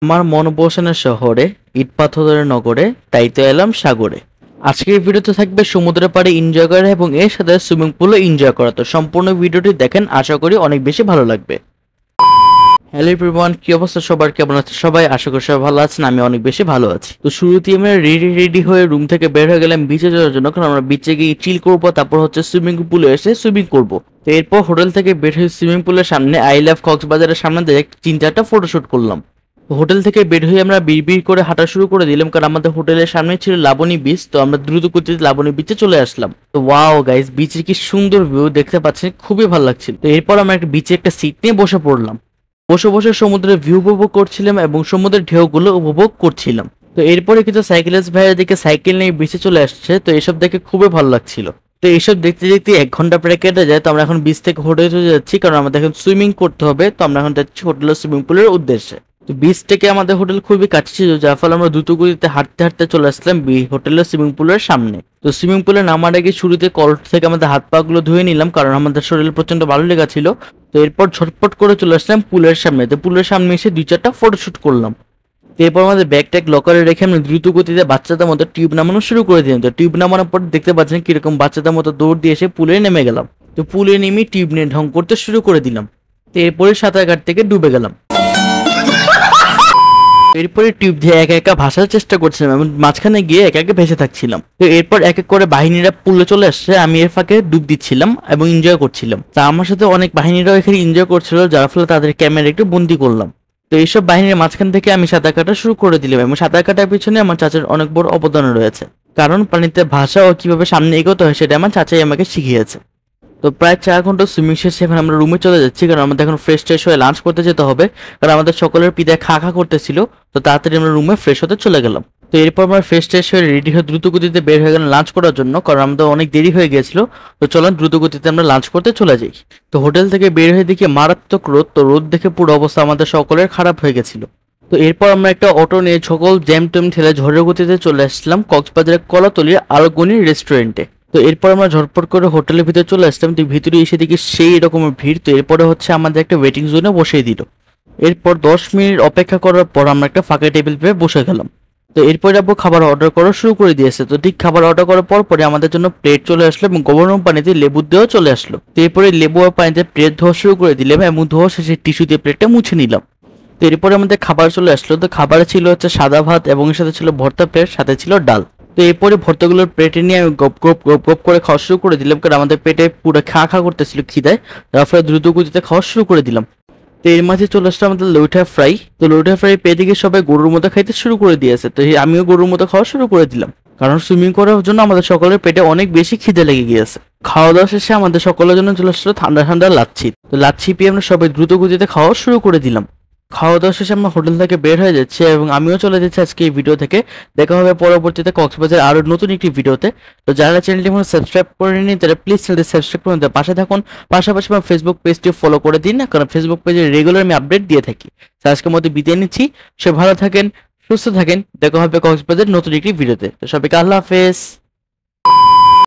আমার মনপসন্দের শহরে ইট পাথরের নগরে তাই তো এলাম সাগরে। আজকের ভিডিওতে থাকবে সমুদ্রের পাড়ে এনজয় করা এবং এর সাথে সুইমিং পুলে এনজয় করা। তো সম্পূর্ণ ভিডিওটি দেখেন, আশা করি অনেক বেশি ভালো লাগবে। হ্যালো এভরিওয়ান, কি অবস্থা সবার, কেমন আছে সবাই? আশা করি সবাই ভালো আছেন, আমি অনেক বেশি ভালো আছি। তো শুরুতেই আমরা রেডি হয়ে রুম থেকে বের হয়ে গেলাম বিচে যাওয়ার জন্য, কারণ আমরা বিচে গিয়ে চিল করবো, তারপর হচ্ছে সুইমিং পুলে এসে সুইমিং করবো। তো এরপর হোটেল থেকে বের হয়ে সুইমিং পুলের সামনে আই লাভ কক্সবাজারের সামনে দিয়ে 3-4টা ফটোশুট করলাম। হোটেল থেকে বের হয়ে আমরা বিড়বিড় করে হাঁটা শুরু করে দিলাম, কারণ আমাদের হোটেলের সামনে ছিল লাবণী বিচ। তো আমরা দ্রুত গতিতে লাবণী বিচে চলে আসলাম। তো ওয়াও গাইস, বিচের কি সুন্দর ভিউ দেখতে পাচ্ছেন, খুবই ভালো লাগছিল। তো এরপর আমরা একটা বিচে একটা সিট নিয়ে বসে পড়লাম। বসে বসে সমুদ্রের ভিউ উপভোগ করছিলাম এবং সমুদ্রের ঢেউগুলো উপভোগ করছিলাম। তো এরপরে কিছু সাইকেলিস্ট ভাইয়ের দিকে সাইকেল নিয়ে বিচে চলে আসছে, তো এসব দেখে খুবই ভালো লাগছিল। তো এইসব দেখতে দেখতে 1 ঘন্টা প্রায় কেটে যায়। তো আমরা এখন বিচ থেকে হোটেলে চলে যাচ্ছি, কারণ আমাদের এখন সুইমিং করতে হবে। তো আমরা এখন যাচ্ছি হোটেলের সুইমিং পুলের উদ্দেশ্যে। তো বিচ থেকে আমাদের হোটেল খুবই কাছে ছিল, যার ফলে আমরা দ্রুত গতিতে হাঁটতে হাঁটতে চলে আসলাম হোটেলের সুইমিং পুলের সামনে। তো সুইমিং পুলে নামার আগে শুরুতে কল থেকে আমাদের হাত পা গুলো ধুয়ে নিলাম, কারণ আমাদের শরীর প্রচন্ড ভালো লেগেছিল। তো এরপর ঝটপট করে চলে আসলাম পুলের সামনে। তো পুলের সামনে এসে 2-4টা ফটোশুট করলাম। তো এরপর আমাদের ব্যাগ ট্যাগ লকারে রেখে আমরা দ্রুত গতিতে বাচ্চাদের মতো টিউব নামানো শুরু করে দিলাম। তো টিউব নামানোর পর দেখতে পাচ্ছেন কিরকম বাচ্চাদের মতো দৌড় দিয়ে এসে পুলে নেমে গেলাম। তো পুলে নেমে টিউব নিয়ে ঢং করতে শুরু করে দিলাম। তো এরপরে সাঁতার কাট থেকে ডুবে গেলাম। এরপরে টিউব দিয়ে একা একা ভাসার চেষ্টা করছিলাম এবং মাঝখানে গিয়ে একা একা ভেসে থাকছিলাম। তো এরপর এক এক করে বাহিনীরা পুলে চলে আসছে, আমি এর ফাঁকে ডুব দিচ্ছিলাম এবং এনজয় করছিলাম। তা আমার সাথে অনেক বাহিনীরাও এখানে এনজয় করছিল, যার ফলে তাদের ক্যামেরা একটু বন্দি করলাম। তো এইসব বাহিনীর মাঝখান থেকে আমি সাঁতার কাটা শুরু করে দিলাম এবং সাঁতার কাটার পিছনে আমার চাচার অনেক বড় অবদান রয়েছে, কারণ পানিতে ভাষা ও কিভাবে সামনে এগোতে হয় সেটা আমার চাচাই আমাকে শিখিয়েছে। তো প্রায় 4 ঘন্টা সুইমিং শেষে এখন আমরা রুমে চলে যাচ্ছি, কারণ আমাদের এখন ফ্রেশ ট্রেশ হয়ে লাঞ্চ করতে যেতে হবে, কারণ আমাদের সকলের পিতায় খা খা করতেছিল। তো তাড়াতাড়ি আমরা রুমে ফ্রেশ হতে চলে গেলাম। তো এরপর আমরা ফ্রেশ ট্রেশ হয়ে রেডি হয়ে দ্রুত গতিতে বের হয়ে গেলাম লাঞ্চ করার জন্য, কারণ আমাদের অনেক দেরি হয়ে গিয়েছিল। তো চলেন দ্রুত গতিতে আমরা লাঞ্চ করতে চলে যাই। তো হোটেল থেকে বের হয়ে দেখি মারাত্মক রোদ। তো রোদ দেখে পুরো অবস্থা আমাদের সকলের খারাপ হয়ে গেছিল। তো এরপর আমরা একটা অটো নিয়ে সকল জ্যাম ট্যাম ঠেলে ঝড়ের গতিতে চলে আসলাম কক্সবাজারের কলাতলির আলোগনির রেস্টুরেন্টে। তো এরপর আমরা ঝটপট করে হোটেলের ভিতরে চলে আসলাম। তো ভিতরে এসে দেখি সেই রকমের ভিড়। তো এরপরে হচ্ছে আমাদের একটা ওয়েটিং জোনে বসিয়ে দিল। এরপর 10 মিনিট অপেক্ষা করার পর আমরা একটা ফাঁকা টেবিল পেয়ে বসে গেলাম। তো এরপরে আবার খাবার অর্ডার করা শুরু করে দিয়েছে। তো ঠিক খাবার অর্ডার করার পর পরে আমাদের জন্য প্লেট চলে আসলো এবং গরম পানিতে লেবু দেওয়া চলে আসলো। তো এরপরে লেবু আর পানিতে প্লেট ধোয়া শুরু করে দিলাম এবং ধোয়া শেষে টিস্যু দিয়ে প্লেটটা মুছে নিলাম। তো এরপরে আমাদের খাবার চলে আসলো। তো খাবারে ছিল হচ্ছে সাদা ভাত এবং এর সাথে ছিল ভর্তা প্লেট, সাথে ছিল ডাল। তো এরপরে ভর্তাগুলোর প্লেটে নিয়ে আমি গপ গপ গপ গপ করে খাওয়া শুরু করে দিলাম, কারণ আমাদের পেটে পুরো খা খা করতেছিল খিদায়, যার ফলে দ্রুত গতিতে খাওয়া শুরু করে দিলাম। তো এর মাঝে চলে আসলো আমাদের লইঠা ফ্রাই। তো লইঠা ফ্রাই পেয়ে দিকে সবাই গরুর মতো খাইতে শুরু করে দিয়েছে। তো আমিও গরুর মতো খাওয়া শুরু করে দিলাম, কারণ সুইমিং করার জন্য আমাদের সকলের পেটে অনেক বেশি খিদে লেগে গিয়েছে। খাওয়া দাওয়া শেষে আমাদের সকলের জন্য চলে আসলো ঠান্ডা ঠান্ডা লাচ্ছি। তো লাচ্ছি পেয়ে আমরা সবাই দ্রুত গতিতে খাওয়া শুরু করে দিলাম। খাওয়া দাওয়া শেষে আমরা হোটেল থেকে বের হয়ে যাচ্ছি এবং আমিও চলে যাচ্ছি আজকে এই ভিডিও থেকে। দেখা হবে পরবর্তীতে কক্সবাজার আরো নতুন একটি ভিডিওতে। তো যারা চ্যানেলটি এখন সাবস্ক্রাইব করেনি তারা প্লিজ চ্যানেলটি সাবস্ক্রাইব করে দিন, পাশে থাকুন। পাশাপাশি আমার ফেসবুক পেজটি ফলো করে দিন না, কারণ ফেসবুক পেজে রেগুলার আমি আপডেট দিয়ে থাকি। তো আজকের মধ্যে বিদায় নিচ্ছি, সে ভালো থাকেন, সুস্থ থাকেন। দেখা হবে কক্সবাজার নতুন একটি ভিডিওতে। তো সবাইকে আল্লাহ হাফেজ।